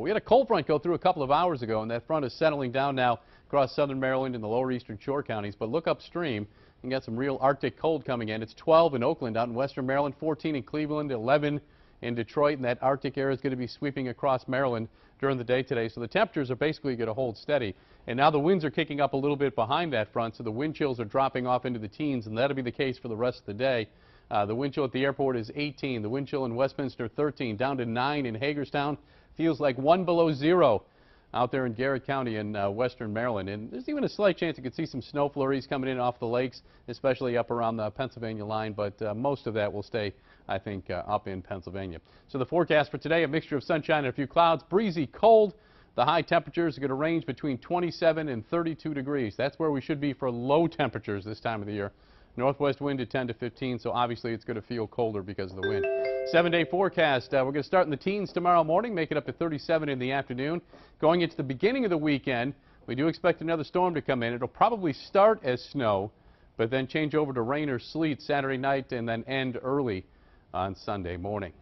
We had a cold front go through a couple of hours ago, and that front is settling down now across southern Maryland and the lower eastern shore counties. But look upstream and got some real Arctic cold coming in. It's 12 in Oakland out in western Maryland, 14 in Cleveland, 11 in Detroit, and that Arctic air is going to be sweeping across Maryland during the day today. So the temperatures are basically going to hold steady. And now the winds are kicking up a little bit behind that front, so the wind chills are dropping off into the teens, and that'll be the case for the rest of the day. The wind chill at the airport is 18. The wind chill in Westminster 13, down to 9 in Hagerstown. Feels like 1 below 0 out there in Garrett County in western Maryland. And there's even a slight chance you could see some snow flurries coming in off the lakes, especially up around the Pennsylvania line. But most of that will stay, I think, up in Pennsylvania. So the forecast for today, a mixture of sunshine and a few clouds, breezy, cold. The high temperatures are going to range between 27 and 32 degrees. That's where we should be for low temperatures this time of the year. Northwest wind at 10 to 15, so obviously it's going to feel colder because of the wind. 7-day forecast. We're going to start in the teens tomorrow morning, make it up to 37 in the afternoon. Going into the beginning of the weekend, we do expect another storm to come in. It'll probably start as snow, but then change over to rain or sleet Saturday night and then end early on Sunday morning.